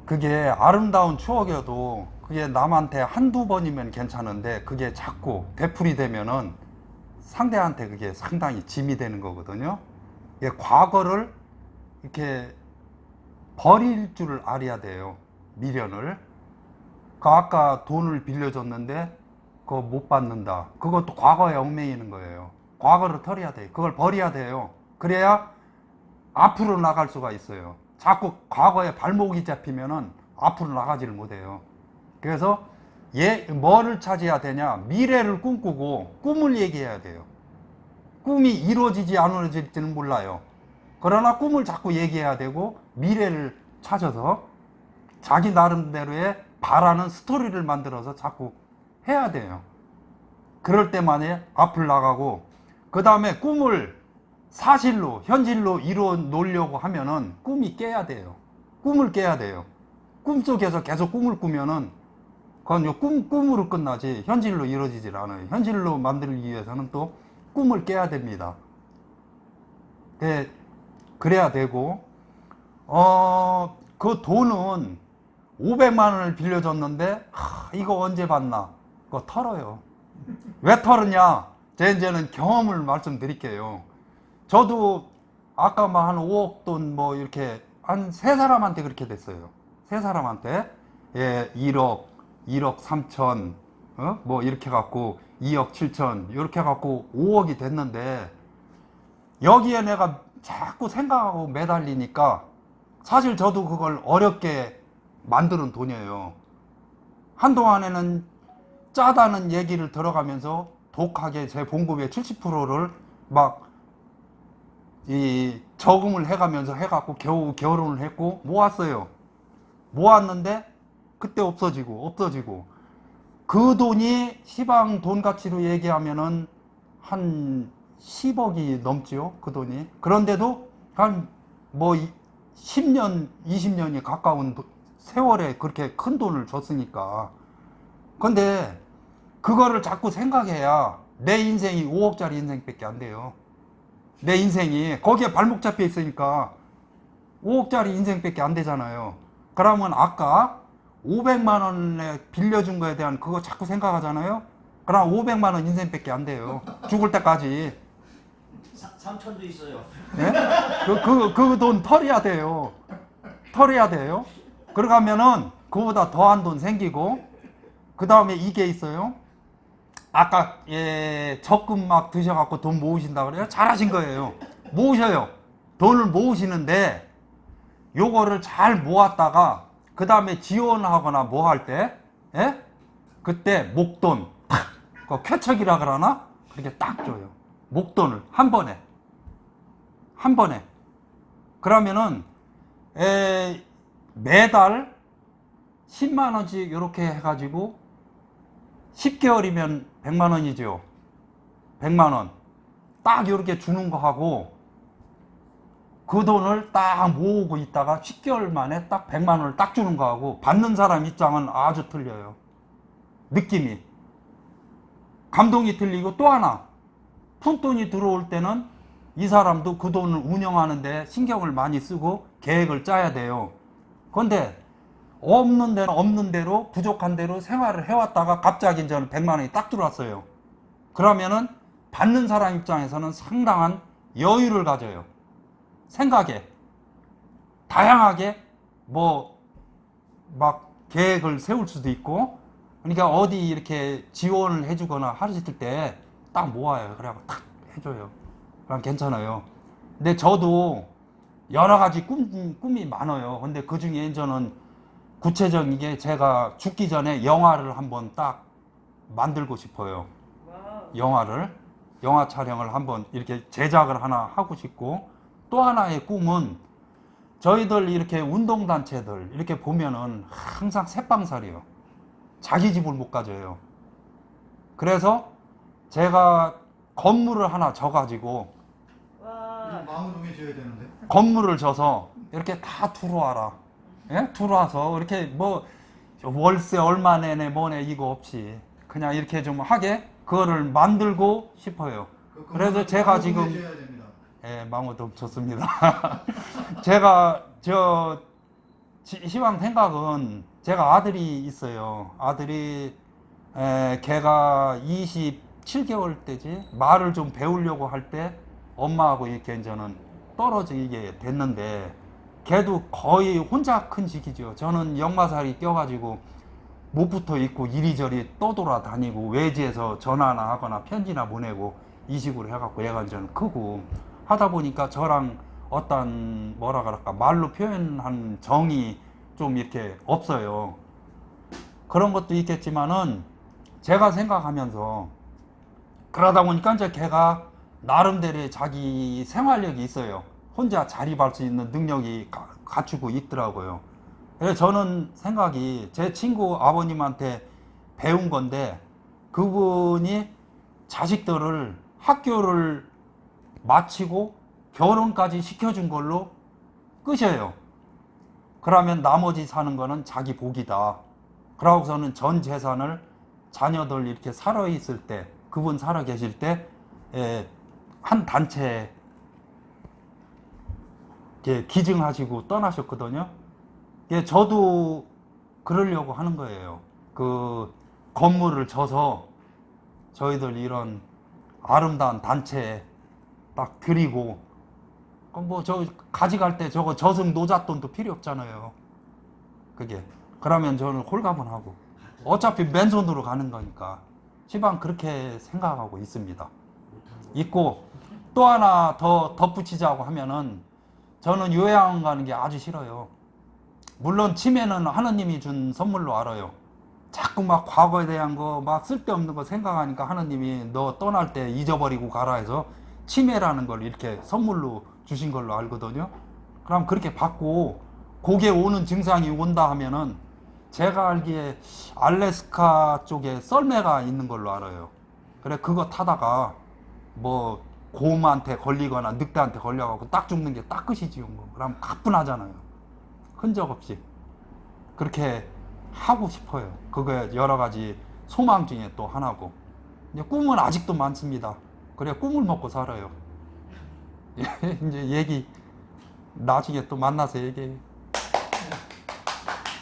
그게 아름다운 추억이어도 그게 남한테 한두 번이면 괜찮은데 그게 자꾸 되풀이 되면은 상대한테 그게 상당히 짐이 되는 거거든요. 과거를 이렇게 버릴 줄 알아야 돼요. 미련을. 아까 돈을 빌려줬는데 그거 못 받는다. 그것도 과거에 얽매이는 거예요. 과거를 털어야 돼. 그걸 버려야 돼요. 그래야 앞으로 나갈 수가 있어요. 자꾸 과거에 발목이 잡히면은 앞으로 나가지를 못해요. 그래서 뭐를 찾아야 되냐? 미래를 꿈꾸고 꿈을 얘기해야 돼요. 꿈이 이루어지지 안 이루어질지는 몰라요. 그러나 꿈을 자꾸 얘기해야 되고 미래를 찾아서 자기 나름대로의 바라는 스토리를 만들어서 자꾸 해야 돼요. 그럴 때만에 앞을 나가고, 그 다음에 꿈을 사실로 현실로 이루어 놓으려고 하면은 꿈이 깨야 돼요. 꿈을 깨야 돼요. 꿈속에서 계속 꿈을 꾸면은 그건 꿈으로 끝나지 현실로 이루어지질 않아요. 현실로 만들기 위해서는 또 꿈을 깨야 됩니다. 그래야 되고, 그 돈은 500만 원을 빌려줬는데 이거 언제 받나? 그거 털어요. 왜 털으냐? 이제는 경험을 말씀드릴게요. 저도 아까 뭐 한 5억 돈 뭐 이렇게 한 세 사람한테 그렇게 됐어요. 세 사람한테 1억 3천 뭐 이렇게 갖고 2억 7천 이렇게 갖고 5억이 됐는데, 여기에 내가 자꾸 생각하고 매달리니까 사실 저도 그걸 어렵게 만드는 돈이에요. 한동안에는 짜다는 얘기를 들어가면서 독하게 제 봉급의 70%를 막 저금을 해가면서 해갖고 겨우 결혼을 했고 모았어요. 모았는데 그때 없어지고 그 돈이 시방 돈 가치로 얘기하면은 한 10억이 넘지요. 그 돈이. 그런데도 한 뭐 10년 20년이 가까운 세월에 그렇게 큰 돈을 줬으니까. 근데 그거를 자꾸 생각해야 내 인생이 5억짜리 인생밖에 안 돼요. 내 인생이 거기에 발목 잡혀 있으니까 5억짜리 인생밖에 안 되잖아요. 그러면 아까 500만 원에 빌려준 거에 대한 그거 자꾸 생각하잖아요. 그럼 500만 원 인생밖에 안 돼요. 죽을 때까지. 삼천도 있어요. 예? 그 돈 털어야 돼요. 털어야 돼요. 그러가면은 그거보다 더한 돈 생기고, 그 다음에 이게 있어요. 아까 적금 막 드셔갖고 돈 모으신다 그래요. 잘하신 거예요. 모으셔요. 돈을 모으시는데 요거를 잘 모았다가 그 다음에 지원하거나 뭐 할 때, 예? 그때 목돈 탁, 그 쾌척이라 그러나 그렇게 딱 줘요. 목돈을 한 번에. 그러면은 매달 10만 원씩 이렇게 해가지고 10개월이면 100만 원이죠. 100만 원. 딱 이렇게 주는 거 하고 그 돈을 딱 모으고 있다가 10개월 만에 딱 100만 원을 딱 주는 거 하고 받는 사람 입장은 아주 틀려요. 느낌이. 감동이 틀리고 또 하나. 푼돈이 들어올 때는 이 사람도 그 돈을 운영하는데 신경을 많이 쓰고 계획을 짜야 돼요. 그런데 없는 데는 없는 대로 부족한 대로 생활을 해왔다가 갑자기 이제 100만 원이 딱 들어왔어요. 그러면은 받는 사람 입장에서는 상당한 여유를 가져요. 생각에 다양하게 뭐 막 계획을 세울 수도 있고, 그러니까 어디 이렇게 지원을 해주거나 하실 때 딱 모아요. 그래갖고 탁 해줘요. 그럼 괜찮아요. 근데 저도 여러 가지 꿈이 많아요. 근데 그 중에 저는 구체적인 게 제가 죽기 전에 영화를 한번 딱 만들고 싶어요. 영화 촬영을 한번 이렇게 제작을 하나 하고 싶고, 또 하나의 꿈은 저희들 이렇게 운동단체들 이렇게 보면은 항상 새빵살이요. 자기 집을 못 가져요. 그래서 제가 건물을 하나 져가지고 마음동에 지어야 되는데. 건물을 져서 이렇게 다 들어와라. 예? 들어와서 이렇게 뭐 월세 얼마 내네 뭐네 이거 없이 그냥 이렇게 좀 하게 그거를 만들고 싶어요. 그래서 제가 지금 지어야 됩니다. 예, 망호동 좋습니다. 제가 시방 생각은 제가 아들이 있어요. 아들이 걔가 27개월 때지 말을 좀 배우려고 할 때 엄마하고 이렇게 이제는 떨어지게 됐는데 걔도 거의 혼자 큰 시기죠. 저는 역마살이 껴가지고 못 붙어 있고 이리저리 떠돌아다니고 외지에서 전화나 하거나 편지나 보내고 이 식으로 해갖고 얘가 이제는 크고 하다 보니까 저랑 어떤 뭐라 그럴까 말로 표현한 정이 좀 이렇게 없어요. 그런 것도 있겠지만은 제가 생각하면서 그러다 보니까 이제 걔가 나름대로의 자기 생활력이 있어요. 혼자 자립할 수 있는 능력이 갖추고 있더라고요. 그래서 저는 생각이 제 친구 아버님한테 배운 건데 그분이 자식들을 학교를 마치고 결혼까지 시켜준 걸로 끝이에요. 그러면 나머지 사는 거는 자기 복이다. 그러고서는 전 재산을 자녀들 이렇게 살아있을 때, 그분 살아 계실 때, 한 단체에 기증하시고 떠나셨거든요. 저도 그러려고 하는 거예요. 그 건물을 져서 저희들 이런 아름다운 단체에 딱 드리고, 뭐 저 가져갈 때 저거 저승 노잣돈도 필요 없잖아요. 그게. 그러면 저는 홀가분하고 어차피 맨손으로 가는 거니까 시방 그렇게 생각하고 있습니다. 있고 또 하나 더 덧붙이자고 하면은 저는 요양 가는 게 아주 싫어요. 물론 치매는 하느님이 준 선물로 알아요. 자꾸 막 과거에 대한 거 막 쓸데없는 거 생각하니까 하느님이 너 떠날 때 잊어버리고 가라 해서 치매라는 걸 이렇게 선물로 주신 걸로 알거든요. 그럼 그렇게 받고 거기에 오는 증상이 온다 하면은 제가 알기에 알래스카 쪽에 썰매가 있는 걸로 알아요. 그래 그거 타다가 뭐 곰한테 걸리거나 늑대한테 걸려갖고 딱 죽는 게 딱 끝이지요. 뭐. 그럼 가뿐하잖아요. 흔적 없이. 그렇게 하고 싶어요. 그게 여러 가지 소망 중에 또 하나고. 꿈은 아직도 많습니다. 그래 꿈을 먹고 살아요. 이제 얘기 나중에 또 만나서 얘기해.